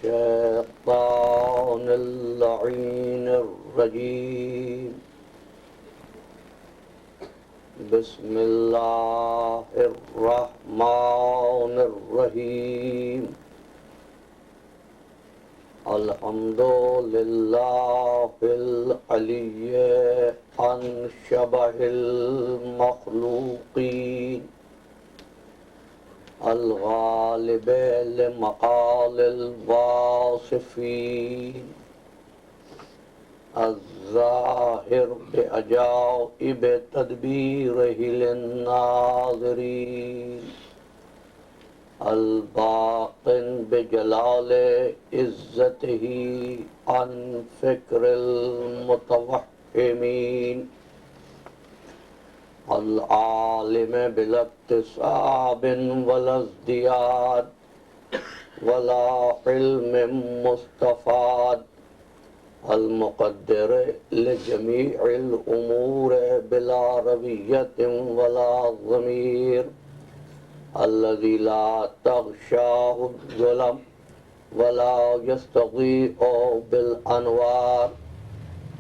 الشيطان اللعين الرجيم بسم الله الرحمن الرحيم الحمد لله العلي عن شبه المخلوقين الغالب لمقال الواصفين الظاهر بعجائب تدبيره للناظرين الباطن بجلال عزته عن فكر المتوهمين العالم بلا اكتساب ولا ازدياد ولا علم مستفاد المقدر لجميع الأمور بلا روية ولا ضمير الذي لا تغشاه الظلم ولا يستضيء بالأنوار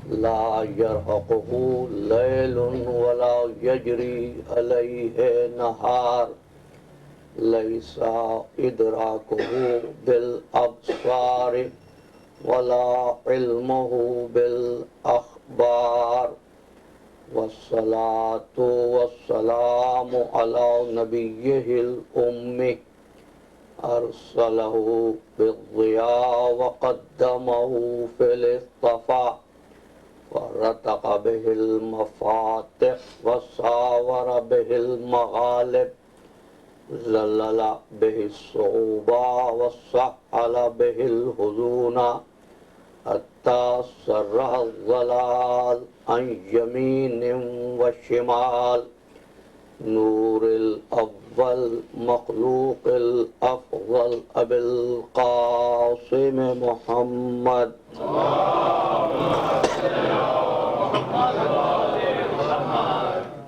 لا يرهقه ليل ولا يجري عليه نهار ليس إدراكه بالأبصار ولا علمه بالأخبار والصلاة والسلام على نبيه الأمي أرسله بالضياء وقدمه في الاصطفاء ورتق به المفاتح وساور به المغالب زلل به الصعوبة وسهل به الهزون حتى سره الضلال عن يمين وشمال نور الأول مخلوق الأفضل أبي القاسم محمد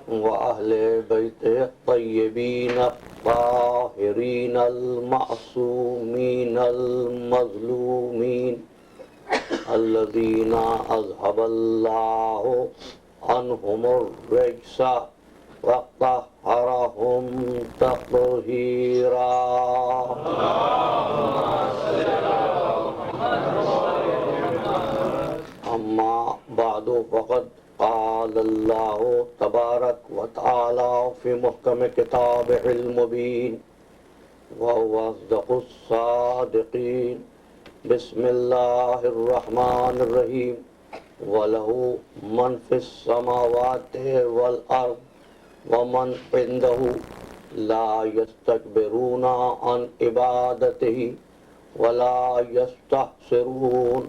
وأهل بيته الطيبين الطاهرين المعصومين المظلومين الذين أذهب الله عنهم الرجس وطهرهم تطهيرا. أما بعد فقد قال الله تبارك وتعالى في محكم كتابه المبين وهو أصدق الصادقين بسم الله الرحمن الرحيم وله من في السماوات والأرض ومن عنده لا يستكبرون عن عبادته ولا يستحسرون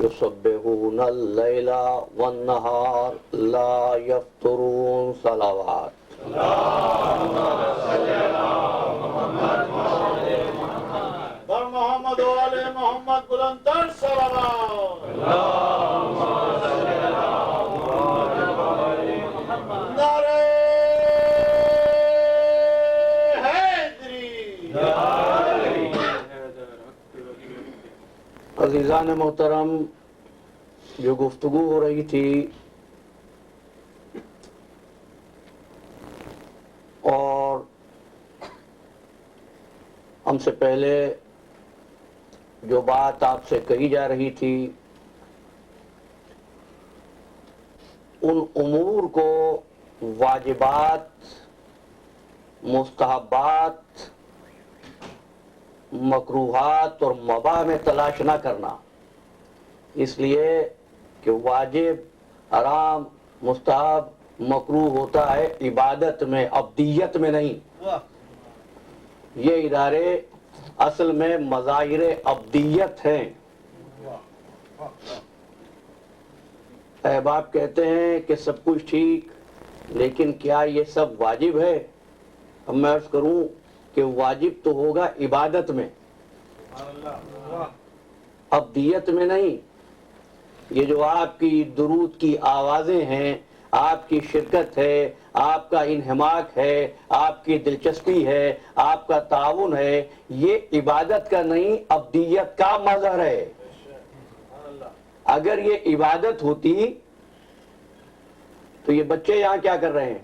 يسبحون الليل والنهار لا يفترون صلوات بر محمد و آل محمد بلندتر صلوات نعرہ حیدری. عزیزان محترم، جو گفتگو ہو رہی تھی اور ہم سے پہلے جو بات آپ سے کہی جا رہی تھی ان امور کو واجبات، مستحبات، مکروہات اور مباح میں تلاش نہ کرنا، اس لیے کہ واجب، حرام، مستحب، مکروہ ہوتا ہے عبادت میں، ابدیت میں نہیں. یہ ادارے اصل میں مظاہر ابدیت ہیں. احباب کہتے ہیں کہ سب کچھ ٹھیک، لیکن کیا یہ سب واجب ہے؟ اب میں عرض کروں کہ واجب تو ہوگا عبادت میں، ابدیت میں نہیں. یہ جو آپ کی درود کی آوازیں ہیں، آپ کی شرکت ہے، آپ کا انہماک ہے، آپ کی دلچسپی ہے، آپ کا تعاون ہے، یہ عبادت کا نہیں عبدیت کا مظہر ہے۔ اگر یہ عبادت ہوتی تو یہ بچے یہاں کیا کر رہے ہیں؟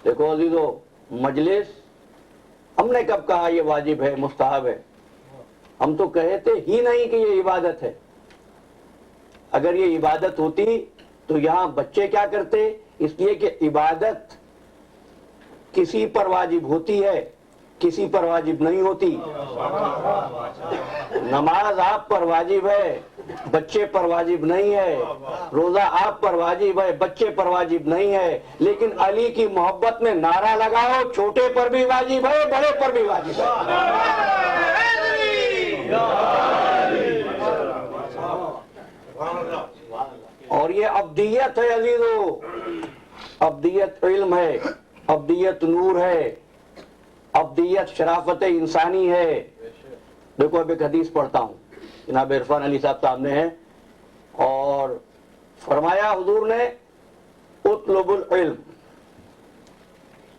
دیکھو عزیزو، مجلس ہم نے کب کہا یہ واجب ہے، مستحب ہے؟ ہم تو کہتے ہی نہیں کہ یہ عبادت ہے۔ اگر یہ عبادت ہوتی تو یہاں بچے کیا کرتے؟ اس لیے کہ عبادت کسی پر واجب ہوتی ہے، کسی پر واجب نہیں ہوتی۔ نماز آپ پر واجب ہے، بچے پر واجب نہیں ہے۔ روزہ آپ پر واجب ہے، بچے پر واجب نہیں ہے۔ لیکن علی کی محبت میں نعرہ لگاؤ، چھوٹے پر بھی واجب ہے، بڑے پر بھی واجب ہے۔ اور یہ عبدیت ہے عزیزو، عبدیت علم ہے، عبدیت نور ہے، عبدیت شرافت انسانی ہے۔ دیکھو اب ایک حدیث پڑھتا ہوں، جناب عرفان علی صاحب سامنے ہیں، اور فرمایا حضور نے اطلب العلم،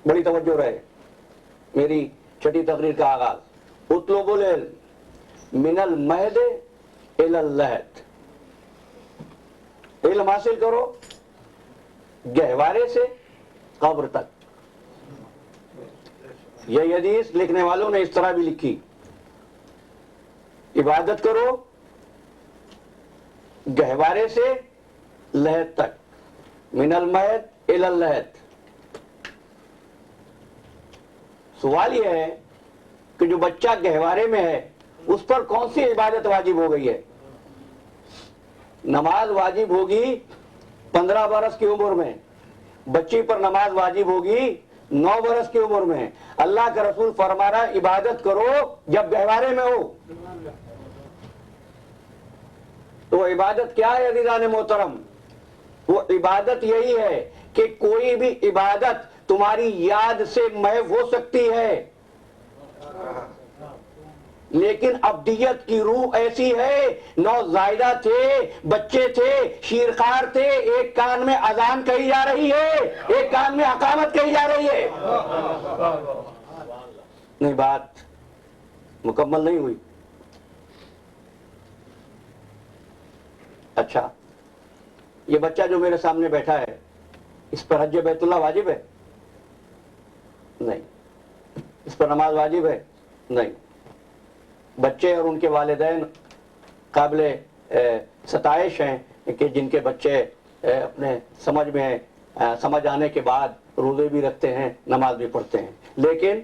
بڑی توجہ رہے، میری چھٹی تقریر کا آغاز، اطلب العلم من المہد الی اللحد، علم حاصل کرو گہوارے سے قبر تک۔ یہ حدیث لکھنے والوں نے اس طرح بھی لکھی، عبادت کرو گہوارے سے لحد تک، من المہد الی اللحد۔ سوال یہ ہے کہ جو بچہ گہوارے میں ہے اس پر کون سی عبادت واجب ہو گئی ہے؟ نماز واجب ہوگی 15 برس کی عمر میں، بچی پر نماز واجب ہوگی 9 برس کی عمر میں۔ اللہ کا رسول فرما رہا عبادت کرو جب گہوارے میں ہو۔ تو وہ عبادت کیا ہے عزیزان محترم؟ وہ عبادت یہی ہے کہ کوئی بھی عبادت تمہاری یاد سے محو ہو سکتی ہے، لیکن عبدیت کی روح ایسی ہے، نوزائیدہ تھے، بچے تھے، شیرخوار تھے، ایک کان میں اذان کہی جا رہی ہے، ایک کان میں اقامت کہی جا رہی ہے۔ نہیں، بات مکمل نہیں ہوئی۔ اچھا، یہ بچہ جو میرے سامنے بیٹھا ہے، اس پر حج بیت اللہ واجب ہے؟ نہیں۔ اس پر نماز واجب ہے؟ نہیں۔ بچے اور ان کے والدین قابل ستائش ہیں کہ جن کے بچے اپنے سمجھ آنے کے بعد روزے بھی رکھتے ہیں، نماز بھی پڑھتے ہیں، لیکن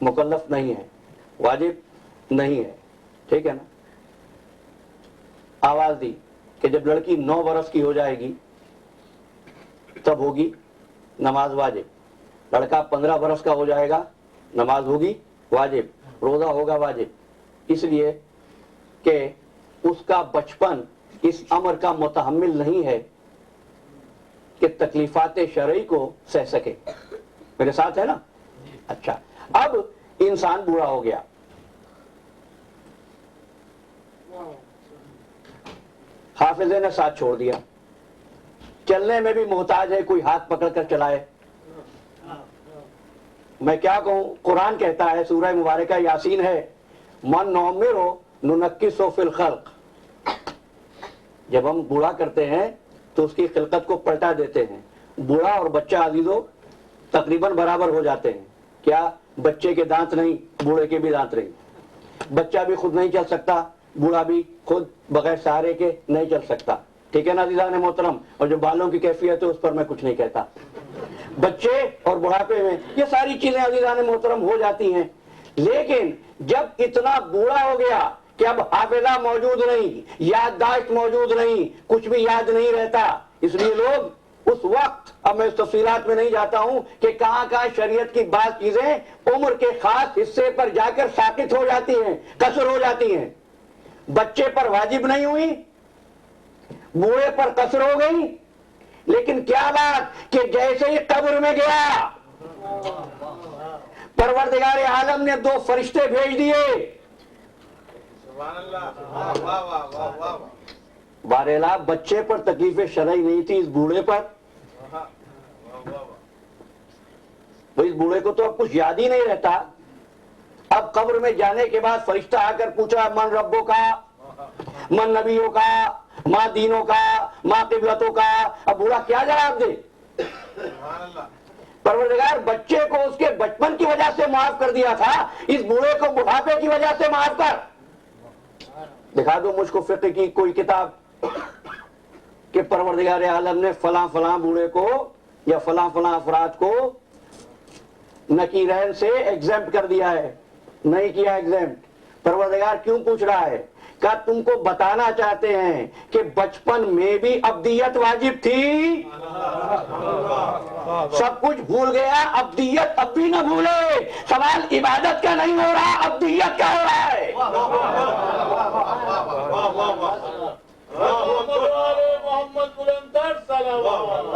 مکلف نہیں ہے، واجب نہیں ہے۔ ٹھیک ہے نا؟ آواز دی کہ جب لڑکی 9 برس کی ہو جائے گی تب ہوگی نماز واجب، لڑکا 15 برس کا ہو جائے گا نماز ہوگی واجب، روزہ ہوگا واجب، اس لیے کہ اس کا بچپن اس امر کا متحمل نہیں ہے کہ تکلیفات شرعی کو سہ سکے۔ میرے ساتھ ہے نا؟ اچھا، اب انسان بوڑھا ہو گیا، حافظے نے ساتھ چھوڑ دیا، چلنے میں بھی محتاج ہے، کوئی ہاتھ پکڑ کر چلائے۔ میں کیا کہوں، قرآن کہتا ہے، سورہ مبارکہ یاسین ہے، من نعمرہ ننکسہ فی الخلق، جب ہم بوڑھا کرتے ہیں تو اس کی خلقت کو پلٹا دیتے ہیں۔ بوڑھا اور بچہ عزیزو تقریباً برابر ہو جاتے ہیں۔ کیا بچے کے دانت نہیں، بوڑھے کے بھی دانت نہیں، بچہ بھی خود نہیں چل سکتا، بوڑھا بھی خود بغیر سہارے کے نہیں چل سکتا۔ ٹھیک ہے نا عزیزان محترم؟ اور جو بالوں کی کیفیت ہے اس پر میں کچھ نہیں کہتا۔ بچے اور بڑھاپے میں یہ ساری چیزیں عزیزان محترم ہو جاتی ہیں، لیکن جب اتنا بوڑھا ہو گیا کہ اب حافظہ موجود نہیں، یادداشت موجود نہیں، کچھ بھی یاد نہیں رہتا، اس لیے لوگ اس وقت، اب میں اس تفصیلات میں نہیں جاتا ہوں کہ کہاں کہاں شریعت کی بعض چیزیں عمر کے خاص حصے پر جا کر ساقط ہو جاتی ہیں، قصر ہو جاتی ہیں۔ بچے پر واجب نہیں ہوئی، بوڑھے پر قصر ہو گئی، لیکن کیا بات کہ جیسے ہی قبر میں گیا پروردگار عالم نے 2 فرشتے بھیج دیے، سبحان اللہ، واہ واہ واہ واہ۔ بارہلا بچے پر تکلیف شرعی نہیں تھی، اس بوڑھے پر، اس بوڑھے کو تو اب کچھ یاد ہی نہیں رہتا. اب قبر میں جانے کے بعد فرشتہ آ کر پوچھا من ربوں کا، من نبیوں کا، ماں دینوں کا، ماں قبلتوں کا. اب بوڑھا کیا جواب دے؟ پروردگار بچے کو اس کے بچپن کی وجہ سے معاف کر دیا تھا، اس بوڑھے کو بڑھاپے کی وجہ سے معاف کر. دکھا دو مجھ کو فقہ کی کوئی کتاب کہ پروردگار عالم نے فلاں فلاں بوڑھے کو یا فلاں فلاں افراد کو نکیرین سے ایگزمپٹ کر دیا ہے. نہیں کیا ایگزمپٹ. پروردگار کیوں پوچھ رہا ہے؟ کیا تم کو بتانا چاہتے ہیں کہ بچپن میں بھی ابدیت واجب تھی؟ سب کچھ بھول گیا، ابدیت اب بھی نہ بھولے. سوال عبادت کا نہیں ہو رہا، ابدیت کا ہو رہا ہے. محمد بلندر صلوات.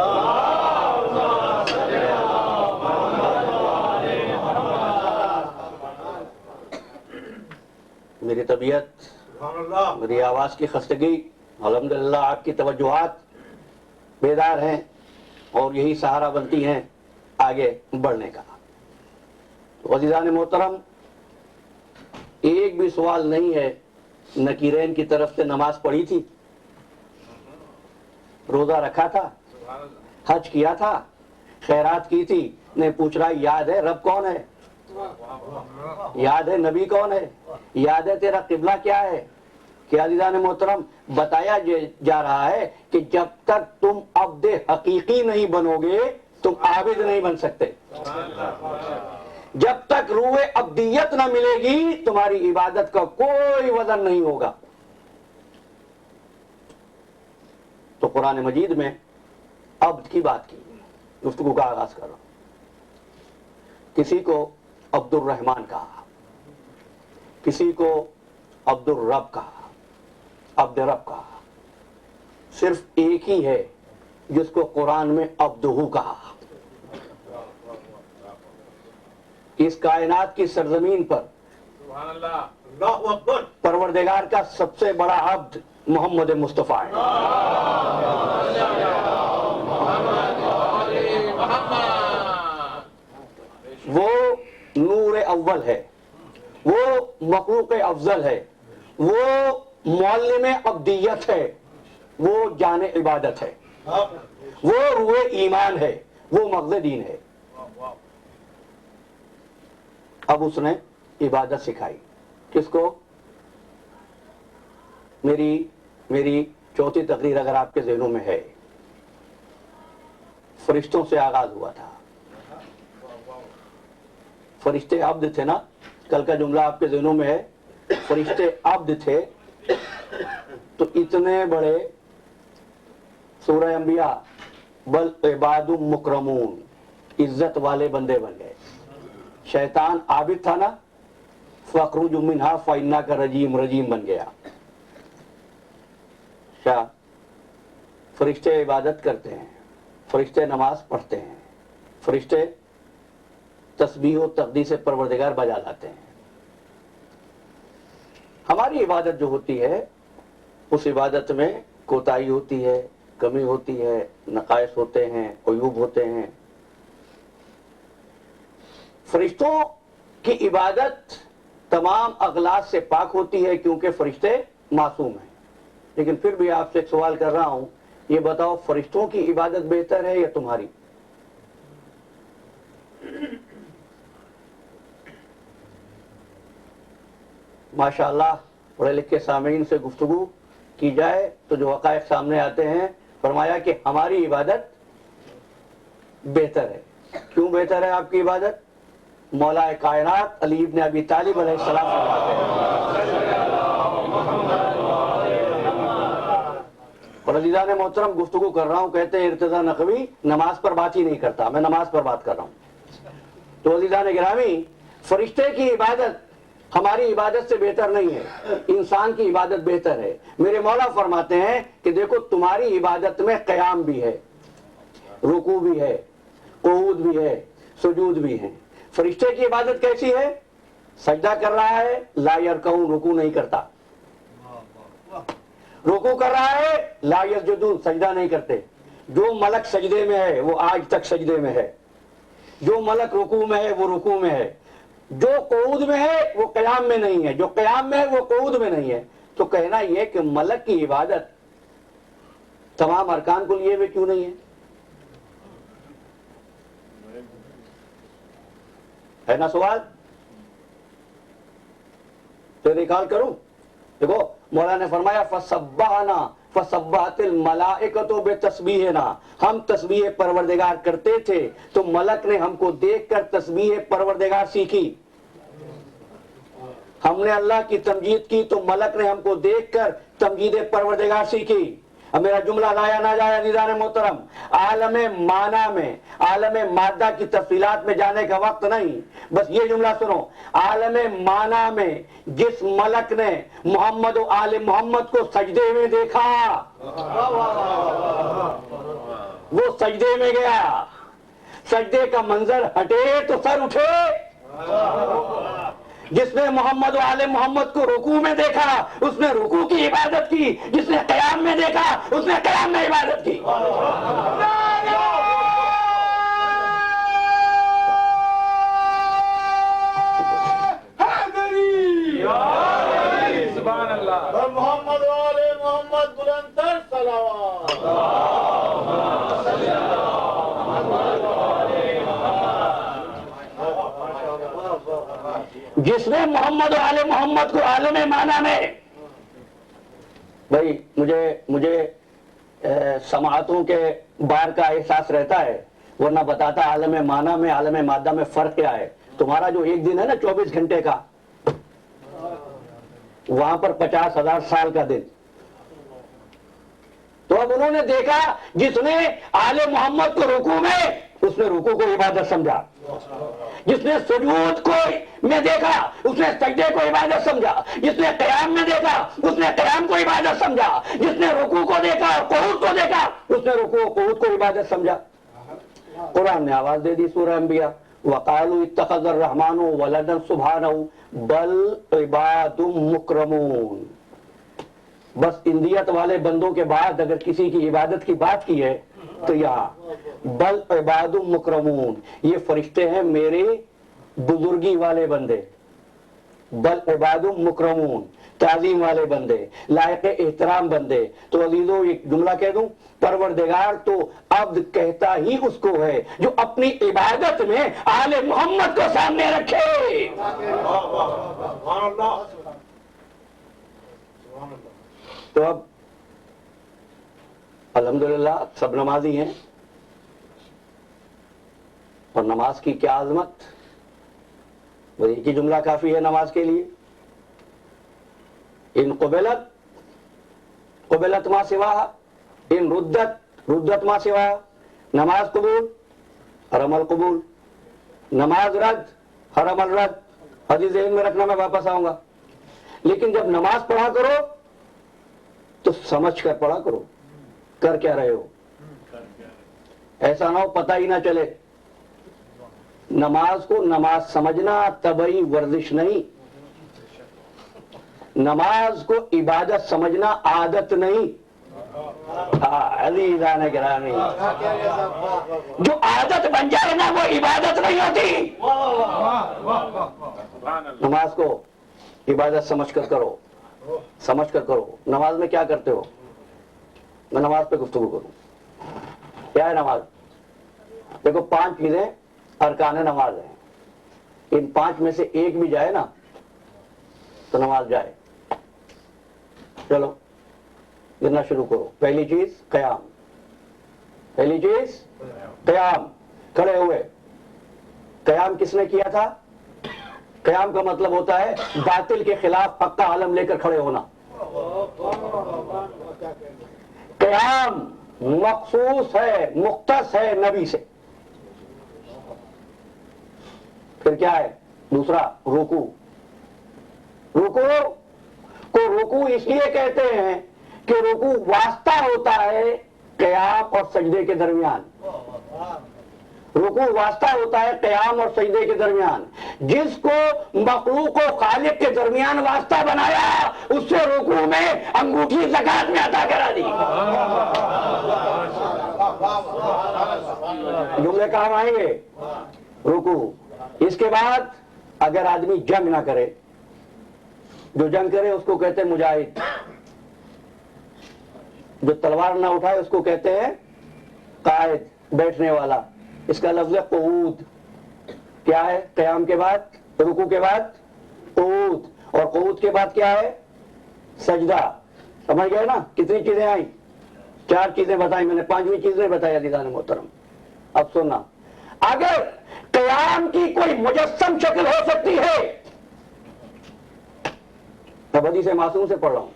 میری طبیعت، میری آواز کی خستگی، الحمدللہ آپ کی توجہات بیدار ہیں اور یہی سہارا بنتی ہیں آگے بڑھنے کا. عزیزان محترم، ایک بھی سوال نہیں ہے. نکیرین کی طرف سے نماز پڑھی تھی، روزہ رکھا تھا، حج کیا تھا، خیرات کی تھی. نے پوچھ رہا یاد ہے رب کون ہے، یاد ہے نبی کون ہے، یاد ہے تیرا قبلہ کیا ہے. کہ عزیزان محترم بتایا جا رہا ہے کہ جب تک تم عبد حقیقی نہیں بنو گے تم عابد نہیں بن سکتے. جب تک روح عبدیت نہ ملے گی تمہاری عبادت کا کوئی وزن نہیں ہوگا. تو قرآن مجید میں عبد کی بات کی، گفتگو کا آغاز کر رہا ہوں. کسی کو عبد الرحمن کہا، کسی کو عبد الرب کہا، عبد رب کہا. صرف ایک ہی ہے جس کو قرآن میں عبدہو کہا. اس کائنات کی سرزمین پر اللہ اکبر. پروردگار کا سب سے بڑا عبد محمد مصطفیٰ ہے. وہ نور اول ہے، وہ مخلوق افضل ہے، وہ معلم عبدیت ہے، وہ جان عبادت ہے، وہ روح ایمان ہے، وہ مغز دین ہے. اب اس نے عبادت سکھائی کس کو؟ میری چوتھی تقریر اگر آپ کے ذہنوں میں ہے، فرشتوں سے آغاز ہوا تھا. فرشتے عبد تھے نا، کل کا جملہ آپ کے ذہنوں میں ہے. فرشتے عبد تھے تو اتنے بڑے سورہ انبیاء بل عباد مکرمون، عزت والے بندے بن گئے. شیطان عابد تھا نا، فَاخْرُجْ مِنْهَا فَإِنَّكَ رَجِيمٌ، رجیم بن گیا. کیا فرشتے عبادت کرتے ہیں، فرشتے نماز پڑھتے ہیں، فرشتے تسبیح و تقدیس پروردگار بجا لاتے ہیں. ہماری عبادت جو ہوتی ہے اس عبادت میں کوتاہی ہوتی ہے، کمی ہوتی ہے، نقائص ہوتے ہیں، عیوب ہوتے ہیں. فرشتوں کی عبادت تمام اغلاط سے پاک ہوتی ہے کیونکہ فرشتے معصوم ہیں. لیکن پھر بھی آپ سے ایک سوال کر رہا ہوں، یہ بتاؤ فرشتوں کی عبادت بہتر ہے یا تمہاری؟ ماشاءاللہ پڑھے لکھے سامعین سے گفتگو کی جائے تو جو حقائق سامنے آتے ہیں، فرمایا کہ ہماری عبادت بہتر ہے. کیوں بہتر ہے آپ کی عبادت؟ مولا کائنات علی ابن ابی طالب علیہ السلام فرماتے ہیں. اور عزیزان محترم گفتگو کر رہا ہوں، کہتے ہیں ارتضیٰ نقوی نماز پر بات ہی نہیں کرتا، میں نماز پر بات کر رہا ہوں. تو عزیزان گرامی، فرشتے کی عبادت ہماری عبادت سے بہتر نہیں ہے، انسان کی عبادت بہتر ہے. میرے مولا فرماتے ہیں کہ دیکھو تمہاری عبادت میں قیام بھی ہے، رکوع بھی ہے، قعود بھی ہے، سجود بھی ہے. فرشتے کی عبادت کیسی ہے؟ سجدہ کر رہا ہے لا یرکعون، رکوع نہیں کرتا، رکوع کر رہا ہے لا یسجدون، سجدہ نہیں کرتے. جو ملک سجدے میں ہے وہ آج تک سجدے میں ہے، جو ملک رکوع میں ہے وہ رکوع میں ہے، جو قعود میں ہے وہ قیام میں نہیں ہے، جو قیام میں ہے وہ قعود میں نہیں ہے. تو کہنا یہ کہ ملک کی عبادت تمام ارکان کو لیے ہوئے کیوں نہیں ہے نا سوال؟ تو ریکال کروں. دیکھو مولا نے فرمایا فسبحنا فسبحت الملائکۃ بتسبیحنا، ہم تسبیح پروردگار کرتے تھے تو ملک نے ہم کو دیکھ کر تسبیح پروردگار سیکھی. ہم نے اللہ کی تمجید کی تو ملک نے ہم کو دیکھ کر تمجید پروردگار سیکھی. اب میرا جملہ لایا نہ جایا نیزان محترم، عالم معنی میں، عالم مادہ کی تفصیلات میں جانے کا وقت نہیں، بس یہ جملہ سنو. عالم معنی میں جس ملک نے محمد و آل محمد کو سجدے میں دیکھا وہ سجدے میں گیا. سجدے کا منظر ہٹے تو سر اٹھے. جس نے محمد و آل محمد کو رکوع میں دیکھا اس نے رکوع کی عبادت کی، جس نے قیام میں دیکھا اس نے قیام میں عبادت کی. سبحان اللہ. محمد والے محمد بلندر صلوات. جس نے محمد و آل محمد کو عالم معنی میں، بھائی مجھے سماعتوں کے بار کا احساس رہتا ہے، ورنہ بتاتا عالم معنی میں عالم مادہ میں فرق کیا ہے. تمہارا جو ایک دن ہے نا 24 گھنٹے کا، وہاں پر 50,000 سال کا دن. تو اب انہوں نے دیکھا جس نے آل محمد کو رکوع میں، اس نے رکوع کو عبادت سمجھا. جس نے سجود کو میں دیکھا اس نے سجدے کو عبادت سمجھا. جس نے قیام میں دیکھا اس نے قیام کو عبادت سمجھا. جس نے رکوع کو دیکھا اور قعود کو دیکھا اس نے رکوع و قعود کو عبادت سمجھا. قرآن نے آواز دے دی سورہ انبیاء، وقالوا اتخذ الرحمن ولدا سبحانہ بل عباد مکرمون. بس اندیت والے بندوں کے بعد اگر کسی کی عبادت کی بات کی ہے تو یہاں بل عباد مکرمون، یہ فرشتے ہیں میرے بزرگی والے بندے. بل عباد مکرمون، تعظیم والے بندے، لائق احترام بندے. تو عزیزو ایک جملہ کہہ دوں، پروردگار تو عبد کہتا ہی اس کو ہے جو اپنی عبادت میں آل محمد کو سامنے رکھے. تو اب الحمدللہ سب نمازی ہیں، اور نماز کی کیا عظمت. وہ ایک ہی جملہ کافی ہے نماز کے لیے، ان قبلت ما سواہا، ان ردت ما سواہا. نماز قبول ہر عمل قبول، نماز رد ہر عمل رد. حدیث ذہن میں رکھنا، میں واپس آؤں گا. لیکن جب نماز پڑھا کرو تو سمجھ کر پڑھا کرو کر کیا رہے ہو. ایسا نہ ہو پتہ ہی نہ چلے. نماز کو نماز سمجھنا طبعی ورزش نہیں، نماز کو عبادت سمجھنا عادت نہیں. عزیزان گرامی، جو عادت بن جائے نا وہ عبادت نہیں ہوتی. نماز کو عبادت سمجھ کر کرو، سمجھ کر کرو. نماز میں کیا کرتے ہو؟ میں نماز پہ گفتگو کروں. کیا ہے نماز؟ دیکھو 5 چیزیں ارکان نماز ہیں. ان 5 میں سے ایک بھی جائے نا تو نماز جائے. چلو گرنا شروع کرو. پہلی چیز قیام. پہلی چیز قیام، کھڑے ہوئے. قیام کس نے کیا تھا؟ قیام کا مطلب ہوتا ہے باطل کے خلاف حق کا علم لے کر کھڑے ہونا. قیام مخصوص ہے، مختص ہے نبی سے. پھر کیا ہے دوسرا؟ رکوع. رکوع کو رکوع اس لیے کہتے ہیں کہ رکوع واسطہ ہوتا ہے قیام اور سجدے کے درمیان. رکوع واسطہ ہوتا ہے قیام اور سجدے کے درمیان. جس کو مخلوق و خالق کے درمیان واسطہ بنایا اس سے رکوع میں انگوٹھی زکات میں عطا کرا دی. جملے کام آئیں گے. رکوع. اس کے بعد اگر آدمی جنگ نہ کرے، جو جنگ کرے اس کو کہتے ہیں مجاہد. جو تلوار نہ اٹھائے اس کو کہتے ہیں قائد، بیٹھنے والا. اس کا لفظ ہے قعود. کیا ہے؟ قیام کے بعد، رکوع کے بعد قعود، اور قعود کے بعد کیا ہے؟ سجدہ. سمجھ گئے نا کتنی چیزیں آئیں؟ 4 چیزیں بتائیں میں نے، 5ویں چیز نہیں بتائی عزیزان محترم. اب سننا، اگر قیام کی کوئی مجسم شکل ہو سکتی ہے، میں حدیث معصوم سے پڑھ رہا ہوں،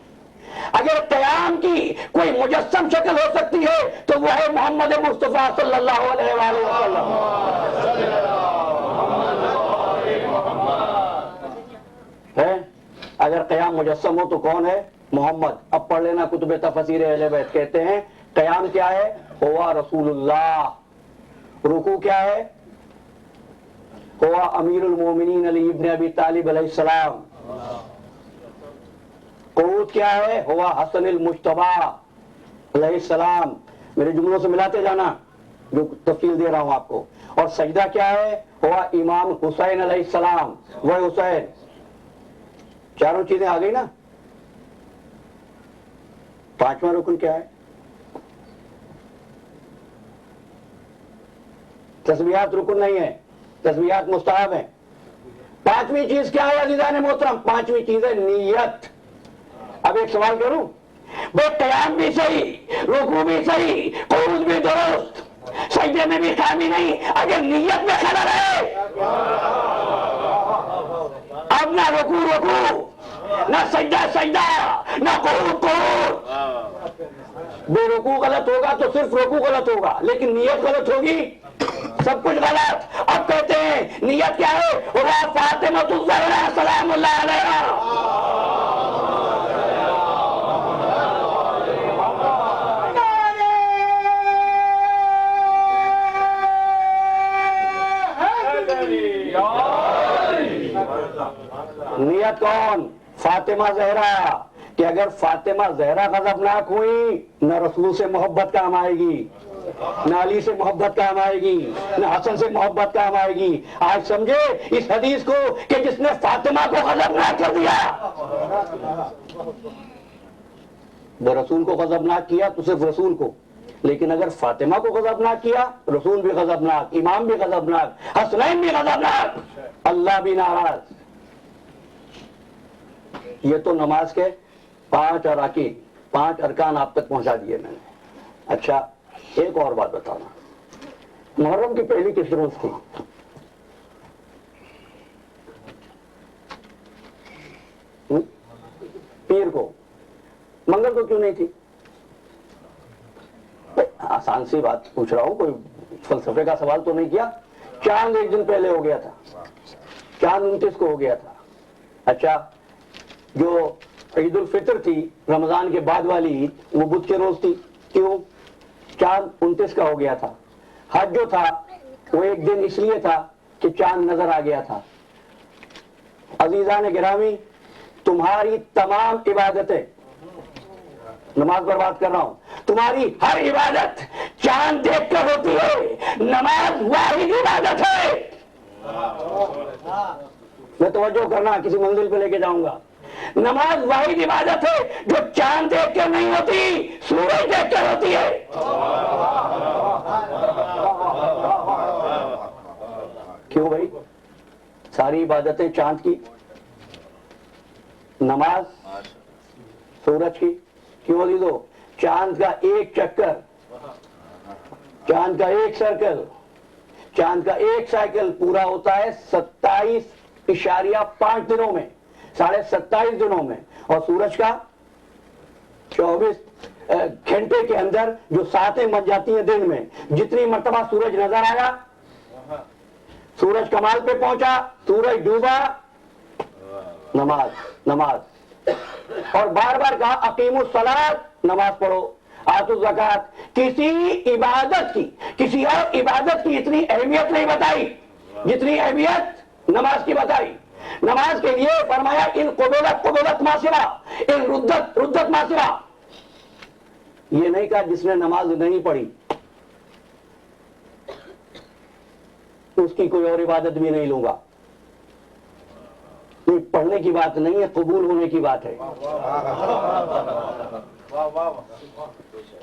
اگر قیام کی کوئی مجسم شکل ہو سکتی ہے تو وہ ہے محمد مصطفیٰ صلی اللہ علیہ وآلہ وسلم. ہے اگر قیام مجسم ہو تو کون ہے؟ محمد. اب پڑھ لینا کتب تفسیر اہل بیت. کہتے ہیں قیام کیا ہے؟ ہوا رسول اللہ. رکوع کیا ہے؟ ہوا امیر المومنین علی ابن ابی طالب علیہ السلام. قعود کیا ہے؟ ہوا حسن المجتبی علیہ السلام. میرے جملوں سے ملاتے جانا جو تفصیل دے رہا ہوں آپ کو. اور سجدہ کیا ہے؟ ہوا امام حسین علیہ السلام. وہ حسین. 4 چیزیں آ گئی نا. 5واں رکن کیا ہے؟ تسبیحات رکن نہیں ہے، تسبیحات مستحب ہیں. 5ویں چیز کیا ہے عزیزان محترم؟ 5ویں چیز ہے نیت. اب ایک سوال کروں، وہ قیام بھی صحیح، رکوع بھی صحیح، قعود بھی درست، سجدے میں بھی خامی نہیں، اگر نیت میں خلل ہے، اب نہ رکوع نہ سجدہ نہ قعود. بے رکوع غلط ہوگا تو صرف رکوع غلط ہوگا، لیکن نیت غلط ہوگی سب کچھ غلط. اب کہتے ہیں نیت کیا ہے؟ وہ فاطمہ الزہرا سلام اللہ علیہا. نیت کون؟ فاطمہ زہرا. کہ اگر فاطمہ زہرا غضبناک ہوئی نہ رسول سے محبت کام آئے گی، نہ علی سے محبت کام آئے گی، نہ حسن سے محبت کام آئے گی. آج سمجھے اس حدیث کو کہ جس نے فاطمہ کو غضبناک کر دیا، وہ رسول کو غضبناک کیا تو صرف رسول کو، لیکن اگر فاطمہ کو غضبناک کیا، رسول بھی غضبناک، امام بھی غضبناک، حسنین بھی غضبناک، اللہ بھی ناراض. یہ تو نماز کے 5 ارکان آپ تک پہنچا دیے میں نے. اچھا ایک اور بات بتانا، محرم کی پہلی کس روز تھی؟ پیر کو. منگل کو کیوں نہیں تھی؟ آسان سی بات پوچھ رہا ہوں، کوئی فلسفے کا سوال تو نہیں کیا. چاند 1 دن پہلے ہو گیا تھا، چاند 29 کو ہو گیا تھا. اچھا جو عید الفطر تھی رمضان کے بعد والی عید، وہ بدھ کے روز تھی. کیوں؟ چاند 29 کا ہو گیا تھا. حج جو تھا وہ 1 دن اس لیے تھا کہ چاند نظر آ گیا تھا. عزیزان گرامی، تمہاری تمام عبادتیں، نماز پر بات کر رہا ہوں، تمہاری ہر عبادت چاند دیکھ کر ہوتی ہے. نماز واحد عبادت ہے. میں توجہ کرنا، کسی منزل پہ لے کے جاؤں گا. نماز واحد عبادت ہے جو چاند دیکھ کر نہیں ہوتی، سورج دیکھ کر ہوتی ہے. کیوں بھائی؟ ساری عبادتیں چاند کی، نماز سورج کی. کیوں عزیزو؟ چاند کا ایک چکر، چاند کا ایک سرکل، چاند کا ایک سائیکل پورا ہوتا ہے 27.5 دنوں میں، 27.5 دنوں میں. اور سورج کا 24 گھنٹے کے اندر جو ساتیں بن جاتی ہیں دن میں. جتنی مرتبہ سورج نظر آیا، سورج کمال پہ پہنچا، سورج ڈوبا، نماز. اور بار بار کہا اقیموا الصلاۃ، نماز پڑھو. آتو زکات. کسی عبادت کی، کسی اور عبادت کی اتنی اہمیت نہیں بتائی جتنی اہمیت نماز کی بتائی. نماز کے لیے فرمایا ان قبولت ماسرا، ان ردت ماسرا. یہ نہیں کہا جس نے نماز نہیں پڑھی اس کی کوئی اور عبادت بھی نہیں لوں گا. یہ پڑھنے کی بات نہیں ہے، قبول ہونے کی بات ہے.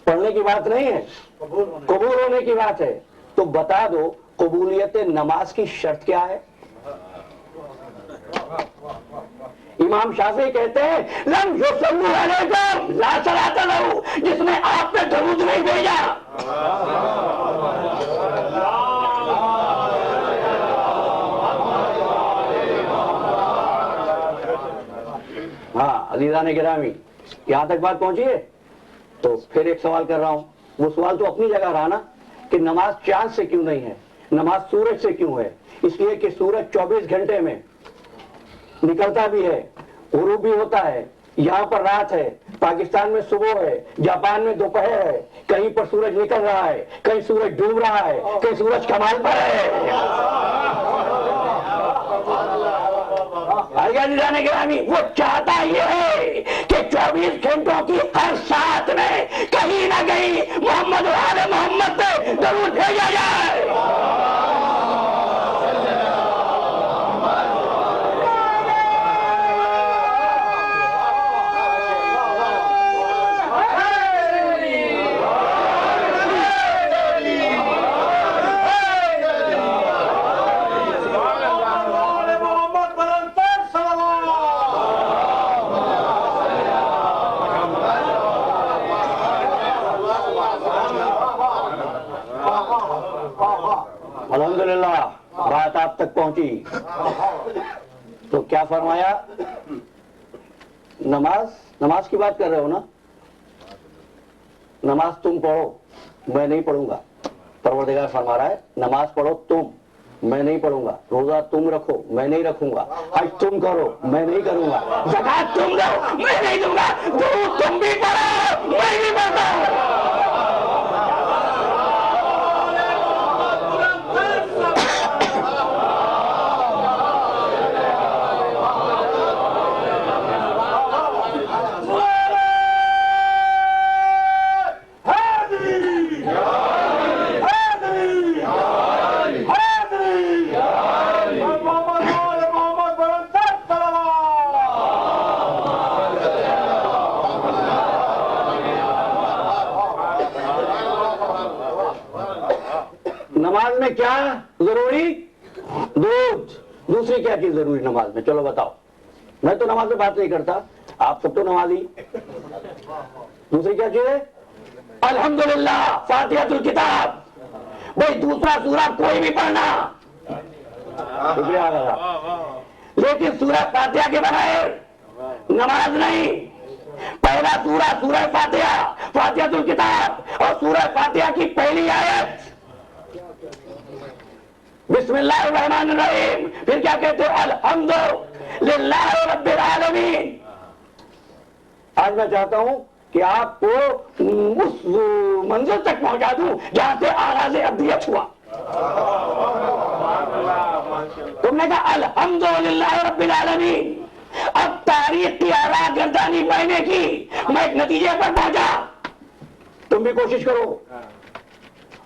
پڑھنے کی بات نہیں ہے، قبول ہونے کی بات ہے. تو بتا دو قبولیت نماز کی شرط کیا ہے؟ امام شافعی کہتے ہیں لم یصلوا علیکم لا صلاۃ لہ، جس نے آپ پہ درود نہیں بھیجا. ہاں عزیزان گرامی، یہاں تک بات پہنچی ہے. تو پھر ایک سوال کر رہا ہوں، وہ سوال تو اپنی جگہ رہا نا کہ نماز چاند سے کیوں نہیں ہے، نماز سورج سے کیوں ہے؟ اس لیے کہ سورج 24 گھنٹے میں نکلتا بھی ہے، غروب بھی ہوتا ہے. یہاں پر رات ہے، پاکستان میں صبح ہے، جاپان میں دوپہر ہے. کہیں پر سورج نکل رہا ہے، کہیں سورج ڈوب رہا ہے، کہیں سورج کمال پر ہے. جانے گرامی، وہ چاہتا یہ ہے کہ 24 گھنٹوں کی ہر ساتھ میں کہیں نہ کہیں محمد و آل محمد پہ درود بھیجا جائے. الحمدللہ بات آپ تک پہنچی. تو کیا فرمایا؟ نماز کی بات کر رہے ہو نا؟ نماز تم پڑھو، میں نہیں پڑھوں گا. پروردگار فرما رہا ہے نماز پڑھو تم، میں نہیں پڑھوں گا. روزہ تم رکھو، میں نہیں رکھوں گا. حج تم کرو، میں نہیں کروں گا. زکات تم دو، میں نہیں دوں گا. درود تم بھی پڑھو، میں نہیں پڑھتا ہوں. نماز میں کیا ضروری؟ دودھ. دوسری کیا چیز ضروری نماز میں؟ چلو بتاؤ. میں تو نماز میں بات نہیں کرتا، آپ سب تو نمازی. دوسری کیا چیز ہے؟ الحمدللہ فاتحۃ الکتاب. بھائی دوسرا سورہ کوئی بھی پڑھنا، شکریہ لیکن سورہ فاتحہ کے بغیر نماز نہیں. پہلا سورہ فاتحہ، فاتحۃ الکتاب، اور سورہ فاتحہ کی پہلی آیت بسم اللہ الرحمن الرحیم. پھر کیا کہتے ہیں؟ الحمدللہ رب العالمین. آج میں چاہتا ہوں کہ آپ کو اس منزل تک پہنچا دوں جہاں سے آغاز ابدیت ہوا. تم نے کہا الحمدللہ رب العالمین. اب تاریخ کی آراہ گردانی مہینے کی میں ایک نتیجے پر پہنچا. تم بھی کوشش کرو،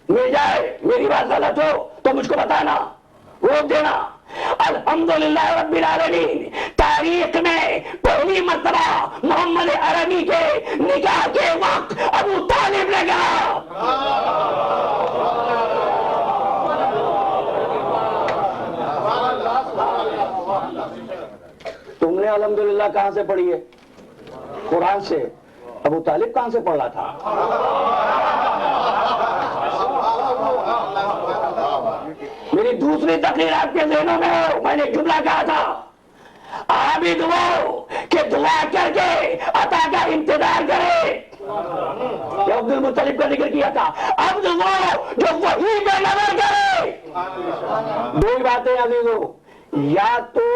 مل جائے. میری بات غلط ہو تو مجھ کو بتانا، روک دینا. الحمدللہ رب العالمین تاریخ میں پہلی مرتبہ محمد عربی کے نکاح کے وقت ابو طالب نے کہا. تم نے الحمدللہ کہاں سے پڑھی ہے؟ قرآن سے. ابو طالب کہاں سے پڑھ رہا تھا؟ میری دوسری تقریر آپ کے ذہنوں میں ہو. میں نے جملہ کہا تھا عابد وہ کہ دعا کر کے عطا کا انتظار کرے. عبد المطلب کا ذکر کیا تھا. عبد وہ جو وحی پہ نظر کرے. دو ہی باتیں عزیزو، یا تو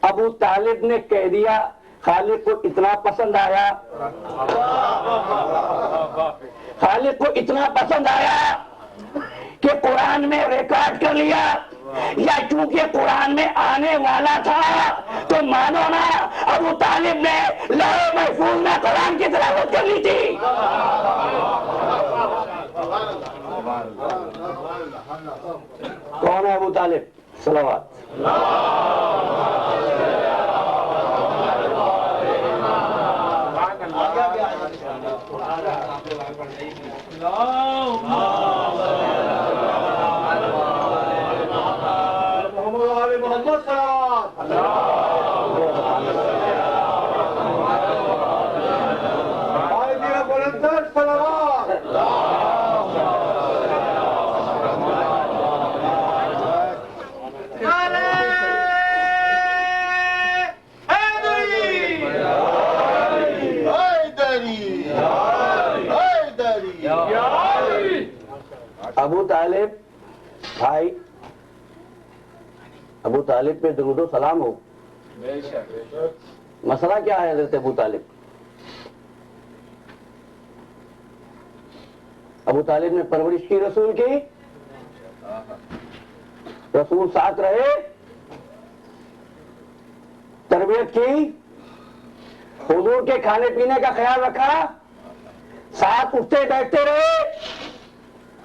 ابو طالب نے کہہ دیا خالق کو اتنا پسند آیا، خالق کو اتنا پسند آیا کہ قرآن میں ریکارڈ کر لیا، یا چونکہ قرآن میں آنے والا تھا تو مانو نا ابو طالب نے لوح محفوظ میں قرآن کی تلاوت کر لی تھی۔ کون ہے ابو طالب؟ صلوات۔ ابو طالب بھائی، ابو طالب پہ درود و سلام ہو۔ مسئلہ کیا ہے حضرت ابو طالب؟ ابو طالب نے پرورش کی رسول کی، رسول ساتھ رہے، تربیت کی، حضور کے کھانے پینے کا خیال رکھا، ساتھ اٹھتے بیٹھتے رہے،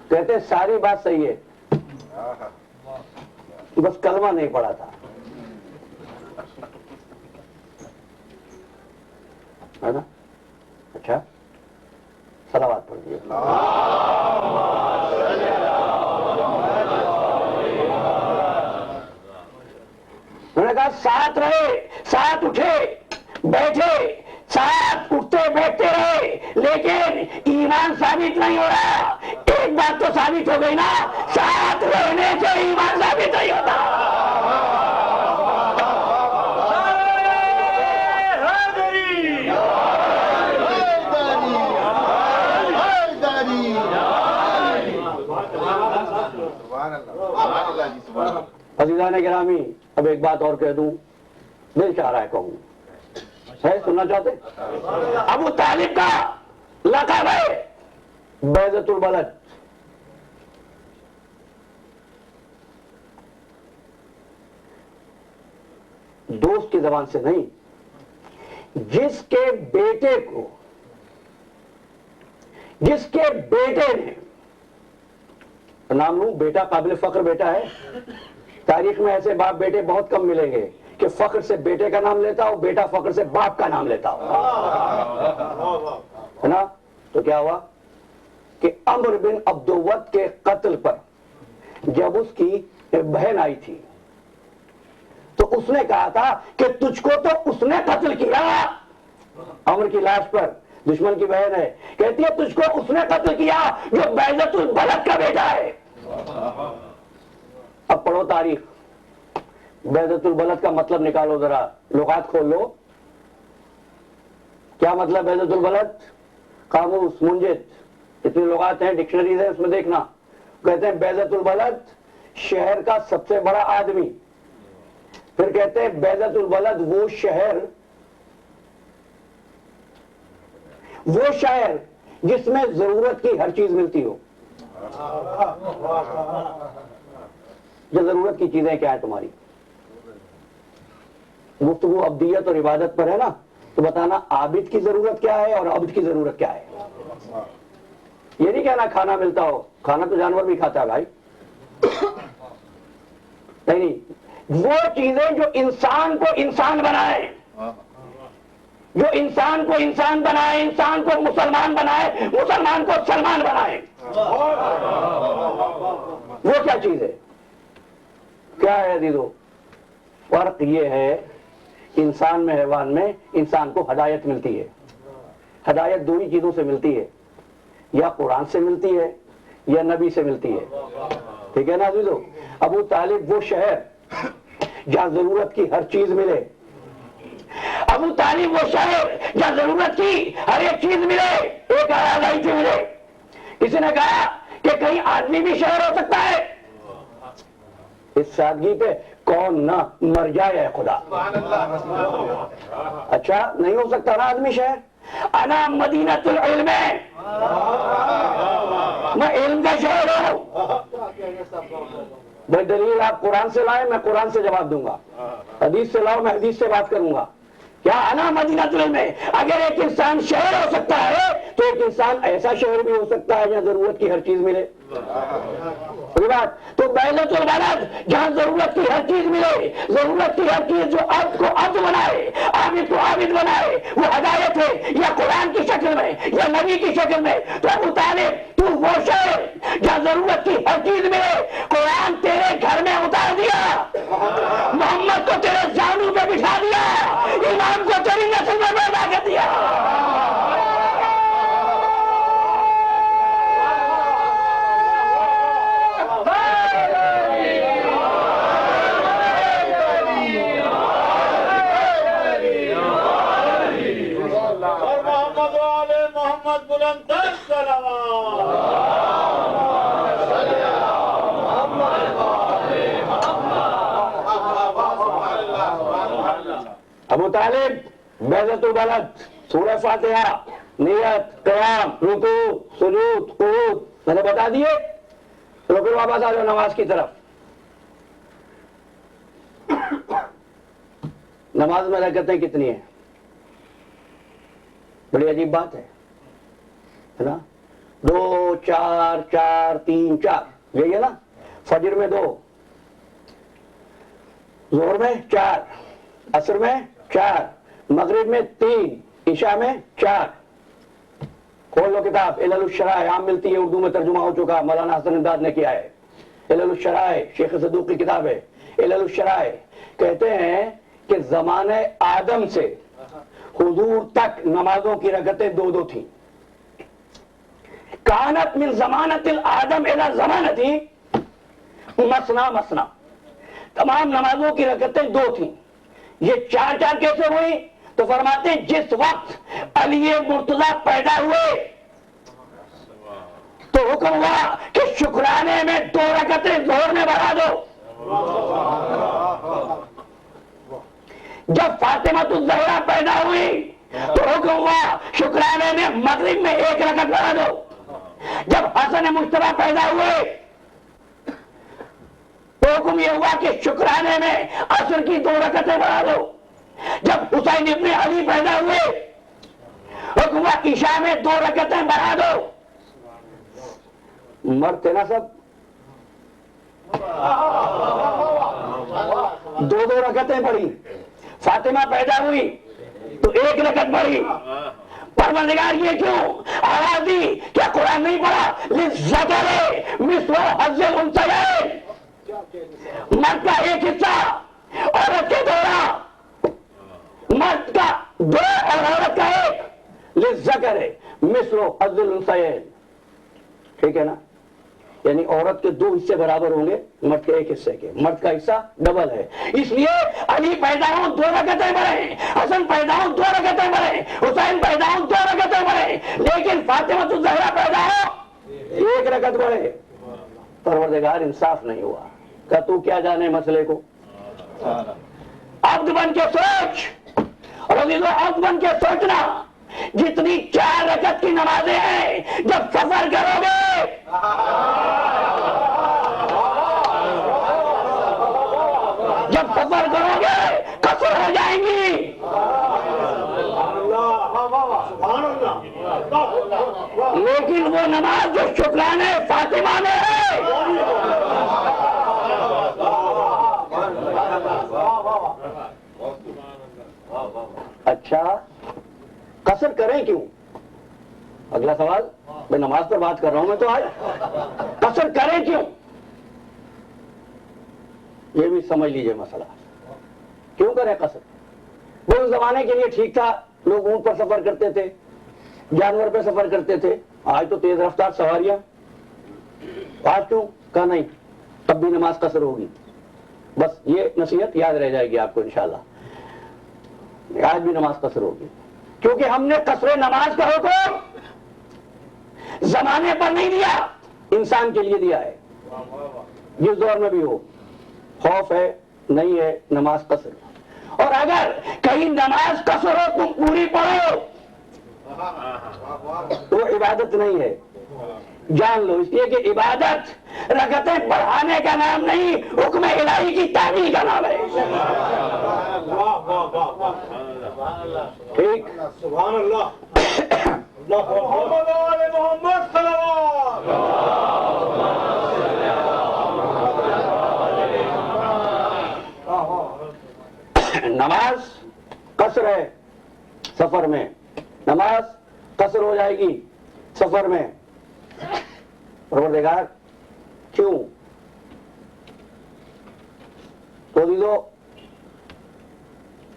کہتے ساری بات صحیح ہے، بس کلمہ نہیں پڑھا تھا، ہے نا؟ اچھا، صلوات پڑھ دیے۔ انہوں نے کہا ساتھ رہے، ساتھ اٹھے بیٹھے، ساتھ اٹھتے بیٹھتے رہے، لیکن ایمان ثابت نہیں ہو رہا۔ ایک بات تو ثابت ہو گئی نا، ساتھ رہنے سے ایمان ثابت نہیں ہوتا۔ عزیزان گرامی، اب ایک بات اور کہہ دوں، دل چاہ رہا ہے کہوں، ہے سننا چاہتے؟ ابو طالب کا لقب ہے بیضۃ البلد۔ دوست کی زبان سے نہیں، جس کے بیٹے کو، جس کے بیٹے نے، نام لوں، بیٹا قابل فخر بیٹا ہے، تاریخ میں ایسے باپ بیٹے بہت کم ملیں گے کہ فخر سے بیٹے کا نام لیتا ہو، بیٹا فخر سے باپ کا نام لیتا ہو، ہے نا؟ تو کیا ہوا کہ عمر بن عبدود کے قتل پر جب اس کی بہن آئی تھی تو اس نے کہا تھا کہ تجھ کو تو اس نے قتل کیا، عمر کی لاش پر، دشمن کی بہن ہے، کہتی ہے تجھ کو اس نے قتل کیا جو بیضۃ البلد کا بیٹا ہے۔ اب پڑھو تاریخ، بیضۃ البلد کا مطلب نکالو، ذرا لغات کھول لو، کیا مطلب بیضۃ البلد؟ قاموس، منجد، اتنی لغات ہیں، ڈکشنریز ہیں، اس میں دیکھنا۔ کہتے ہیں بیضۃ البلد شہر کا سب سے بڑا آدمی، پھر کہتے ہیں بیضۃ البلد وہ شہر جس میں ضرورت کی ہر چیز ملتی ہو۔ یہ ضرورت کی چیزیں کیا ہے تمہاری؟ گفتگو ابدیت اور عبادت پر ہے نا، تو بتانا عابد کی ضرورت کیا ہے اور عبد کی ضرورت کیا ہے۔ یہ نہیں کہنا کھانا ملتا ہو، کھانا تو جانور بھی کھاتا ہے بھائی، نہیں، وہ چیزیں جو انسان کو انسان بنائے، جو انسان کو انسان بنائے، انسان کو مسلمان بنائے، مسلمان کو سلمان بنائے، وہ کیا چیز ہے؟ کیا ہے عزیزو؟ فرق یہ ہے، انسان میں، حیوان میں انسان کو ہدایت ملتی ہے۔ ہدایت دو ہی چیزوں سے ملتی ہے، یا قرآن سے ملتی ہے یا نبی سے ملتی ہے، ٹھیک ہے نا عزیزو؟ ابو طالب وہ شہر جہاں ضرورت کی ہر چیز ملے، ابو طالب وہ شہر جہاں ضرورت کی ہر ایک چیز ملے، ایک آزادی سے ملے۔ کسی نے کہا کہ کہیں آدمی بھی شہر ہو سکتا ہے؟ اس سادگی پہ کون نہ مر جائے اے خدا. اچھا نہیں ہو سکتا نا آدمی شہر؟ انا مدینۃ العلم، میں علم کا شہر ہوں. بھائی دلیل آپ قرآن سے لائے، میں قرآن سے جواب دوں گا. حدیث سے لاؤ، میں حدیث سے بات کروں گا. کیا انا مدینۃ العلم ہے؟ اگر ایک انسان شہر ہو سکتا ہے تو ایک انسان ایسا شہر بھی ہو سکتا ہے جہاں ضرورت کی ہر چیز ملے. بات تو بیلت البلد جہاں ضرورت کی ہر چیز ملے، ضرورت کی ہر چیز جو عبد کو عبد بنائے، عابد کو عابد بنائے، وہ ہدایت ہے یا قرآن کی شکل میں یا نبی کی شکل میں. تو ابو طالب تو وہ شہر جہاں ضرورت کی ہر چیز ملے، قرآن تیرے گھر میں اتار دیا، محمد کو تیرے زانو پہ بٹھا دیا، امام کو تیری نسل میں پیدا کر دیا. محمد بلند صلوات. ابو طالب بیضۃ البلد، سورہ فاتحہ، نیت، قیام، رکوع، سجود، قعود میں نے بتا دیے. تو پھر واپس آ جاؤ نماز کی طرف. نماز میں رکعتیں کتنی ہیں؟ بڑی عجیب بات ہے نا. 2 4 4 3 4 یہی ہے نا. فجر میں 2، ظہر میں 4، عصر میں 4، مغرب میں 3، عشاء میں 4. کھول لو کتاب علل الشرائع، عام ملتی ہے، اردو میں ترجمہ ہو چکا، مولانا حسن امداد نے کیا ہے. علل الشرائع شیخ صدوق کی کتاب ہے. علل الشرائع کہتے ہیں کہ زمانے آدم سے حضور تک نمازوں کی رکعتیں 2 تھیں. کانت من زمانت الآدم الى زمانتی مسنا مسنا، تمام نمازوں کی رکعتیں 2 تھیں. یہ 4 4 کیسے ہوئی؟ تو فرماتے ہیں جس وقت علی مرتضیٰ پیدا ہوئے تو حکم ہوا کہ شکرانے میں 2 رکعتیں ظہر میں بڑھا دو. جب فاطمہ الزہرا پیدا ہوئی تو حکم ہوا شکرانے میں مغرب میں 1 رکعت بڑھا دو. جب حسن مجتبیٰ پیدا ہوئے تو حکم یہ ہوا کہ شکرانے میں عصر کی 2 رکعتیں بڑھا دو. جب حسین ابن علی پیدا ہوئے حکم ہوا عشاء میں 2 رکعتیں بڑھا دو. مرد تھے نا سب، 2 رکعتیں پڑھی. فاطمہ پیدا ہوئی تو 1 رکعت پڑھی. پروردگار یہ کیوں آواز دی؟ کیا قرآن نہیں پڑھا؟ للذکر مثل حظ الانثیین، مرد کا 1 حصہ عورت کے 2، مرد کا 2 اور عورت کا 1. للذکر مثل حظ الانثیین، ٹھیک ہے نا؟ یعنی عورت کے 2 حصے برابر ہوں گے مرد کے 1 حصے کے. مرد کا حصہ ڈبل ہے. اس لیے علی پیدا ہوں 2 رکعتیں پڑھیں، حسن پیدا ہوں 2 رکعتیں پڑھیں، حسین پیدا ہوں 2 رکعتیں پڑھیں، لیکن فاطمہ الزہرا پیدا ہو 1 رکعت پڑھے. پروردگار انصاف نہیں ہوا. کہ تو کیا جانے مسئلے کو؟ عبد بن کے سوچ، رضی اللہ عبد بن کے سوچنا. جتنی 4 رکعت کی نمازیں ہیں جب سفر کرو گے قصر ہو جائیں گی. لیکن وہ نماز جو شکرانے فاطمہ میں ہے اچھا قصر کریں کیوں؟ اگلا سوال. میں نماز پر بات کر رہا ہوں میں تو آج. قصر کریں کیوں؟ یہ بھی سمجھ لیجئے مسئلہ. کیوں کریں قصر؟ وہ اس زمانے کے لیے ٹھیک تھا، لوگ اونٹ پر سفر کرتے تھے، جانور پہ سفر کرتے تھے. آج تو تیز رفتار سواریاں. آج کیوں؟ کہا نہیں تب بھی نماز قصر ہوگی. بس یہ نصیحت یاد رہ جائے گی آپ کو انشاءاللہ. آج بھی نماز قصر ہوگی کیونکہ ہم نے قصر نماز کا حکم زمانے پر نہیں دیا، انسان کے لیے دیا ہے. جس دور میں بھی ہو، خوف ہے، نہیں ہے نماز قصر، اور اگر کہیں نماز قصر ہو تم پوری پڑھو تو عبادت نہیں ہے، جان لو، اس لیے کہ عبادت رکعتیں بڑھانے کا نام نہیں، حکم الہی کی تعمیل کا نام ہے۔ ٹھیک، سبحان اللہ، محمد آل محمد صلوات۔ نماز قصر ہے سفر میں، نماز قصر ہو جائے گی سفر میں۔ پروردگار کیوں؟ تو دیدو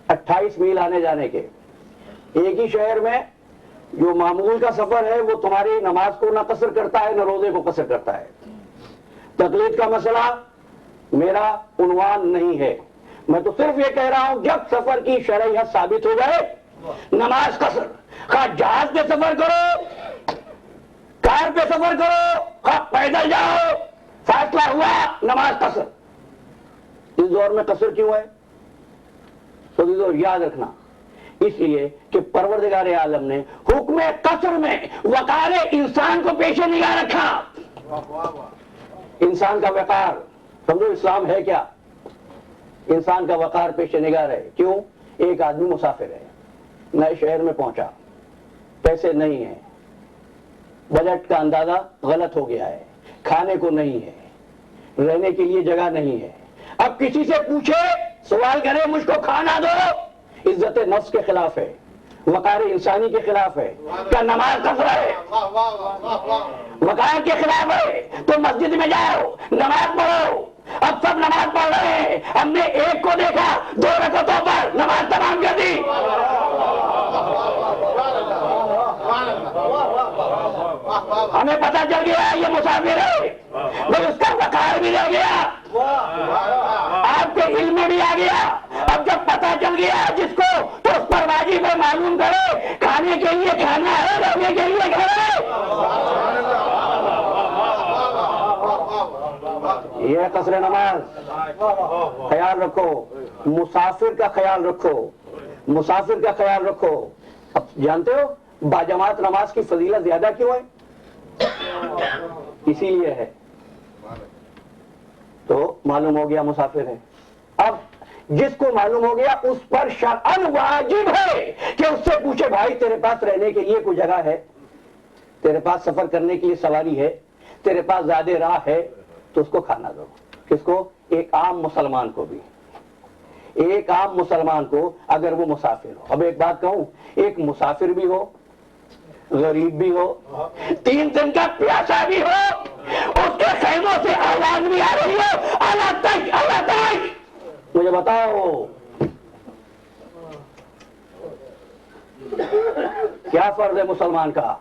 28 میل آنے جانے کے، ایک ہی شہر میں جو معمول کا سفر ہے وہ تمہاری نماز کو نہ قصر کرتا ہے نہ روزے کو قصر کرتا ہے۔ تقلید کا مسئلہ میرا عنوان نہیں ہے، میں تو صرف یہ کہہ رہا ہوں جب سفر کی شرعی حد ثابت ہو جائے نماز قصر، خواہ جہاز پہ سفر کرو، کار پہ سفر کرو، خواہ پیدل جاؤ، فاصلہ ہوا نماز قصر۔ اس دور میں قصر کیوں ہے؟ تو دیدو یاد رکھنا، اس لیے کہ پروردگار عالم نے حکم قصر میں وقار انسان کو پیش نگاہ رکھا۔ انسان کا وقار سمجھو اسلام ہے کیا؟ انسان کا وقار پیش نگاہ رہے۔ کیوں؟ ایک آدمی مسافر ہے، نئے شہر میں پہنچا، پیسے نہیں ہیں، بجٹ کا اندازہ غلط ہو گیا ہے، کھانے کو نہیں ہے، رہنے کے لیے جگہ نہیں ہے۔ اب کسی سے پوچھے، سوال کرے مجھ کو کھانا دو، عزت نفس کے خلاف ہے، وقار انسانی کے خلاف ہے، کیا نماز قصر ہے؟ وقار کے خلاف ہے تو مسجد میں جاؤ، نماز پڑھو۔ اب سب نماز پڑھ رہے ہیں، ہم نے ایک کو دیکھا 2 رکعتوں پر نماز تمام کر دی۔ ہمیں پتہ چل گیا یہ مسافر ہے، بھئی اس کا وقار بھی رہ گیا، آپ کے علم میں بھی آ گیا۔ اب جب پتہ چل گیا جس کو تو اس پر واجب ہے معلوم کرے، کھانے کے لیے کھانا ہے، رہنے کے لیے گھر ہے۔ یہ قصر نماز، خیال رکھو، مسافر کا خیال رکھو، مسافر کا خیال رکھو۔ اب جانتے ہو باجماعت نماز کی فضیلت زیادہ کیوں ہے؟ اسی لیے ہے، تو معلوم ہو گیا مسافر ہے۔ اب جس کو معلوم ہو گیا اس پر شرعاً واجب ہے کہ اس سے پوچھے بھائی تیرے پاس رہنے کے لیے کوئی جگہ ہے، تیرے پاس سفر کرنے کے لیے سواری ہے، تیرے پاس زیادہ راہ ہے، تو اس کو کھانا دو۔ کس کو؟ ایک عام مسلمان کو بھی، ایک عام مسلمان کو اگر وہ مسافر ہو۔ اب ایک بات کہوں، ایک مسافر بھی ہو، غریب بھی ہو، 3 دن کا پیاسا بھی ہو، اس کے خیموں سے آواز بھی آ رہی ہو اللہ تک اللہ تک، مجھے بتاؤ کیا فرض ہے مسلمان کا؟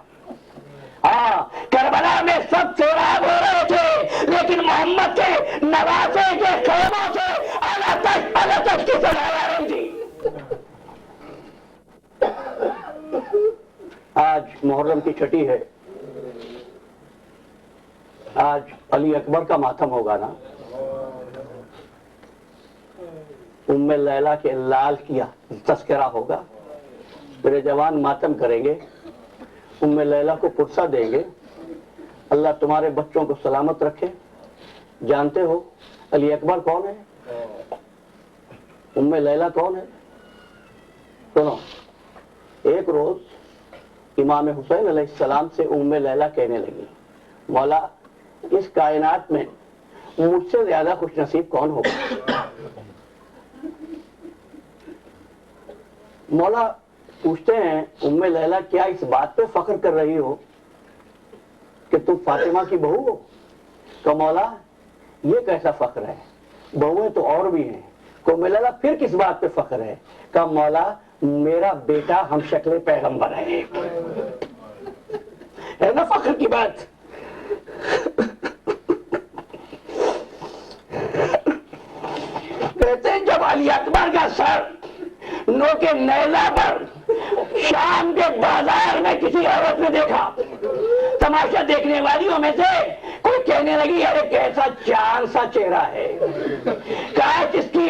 ہاں، کربلا میں سب سیراب ہو رہے تھے، لیکن محمد کے نواسے کے خیموں سے اللہ تک کی سزا آ رہی تھی۔ آج محرم کی چھٹی ہے، آج علی اکبر کا ماتم ہوگا نا، ام لیلہ کے لال کیا تذکرہ ہوگا، میرے جوان ماتم کریں گے، ام لیلہ کو پرسہ دیں گے، اللہ تمہارے بچوں کو سلامت رکھے۔ جانتے ہو علی اکبر کون ہے؟ ام لیلہ کون ہے؟ سنو، ایک روز امام حسین علیہ السلام سے ام لیلہ کہنے لگی، مولا اس کائنات میں مجھ سے زیادہ خوش نصیب کون ہوگا؟ مولا پوچھتے ہیں ام لیلہ کیا اس بات پہ فخر کر رہی ہو کہ تم فاطمہ کی بہو ہو؟ کہ مولا یہ کیسا فخر ہے، بہویں تو اور بھی ہیں۔ کہ ام لیلہ پھر کس بات پہ فخر ہے؟ کہ مولا میرا بیٹا ہم شکل پیغمبر ہے۔ ہے نا فخر کی بات؟ کہتے ہیں جب علی اکبر کا سر نوکے نیزہ پر شام کے بازار میں کسی عورت نے دیکھا، تماشا دیکھنے والیوں میں سے کوئی کہنے لگی ارے کیسا چاند سا چہرہ ہے، کاش اس کی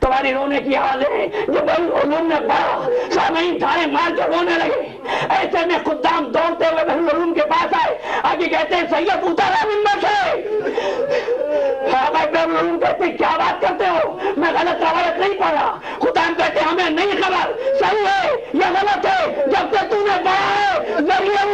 تمہاری رونے کی حالیں جب علوم نے پڑھا سامعین تھانے مار کے رونے لگے۔ ایسے میں خدام دوڑتے ہوئے علوم کے پاس آئے، آگے کہتے ہیں سید اتر ہے ممبر سے۔ علوم کہتے ہیں کیا بات کرتے ہو، میں غلط روایت نہیں پڑھ رہا۔ خدام کہتے ہیں ہمیں نہیں خبر، صحیح ہے یا غلط ہے، جب تک تو نے پڑھا ہے ذریعہ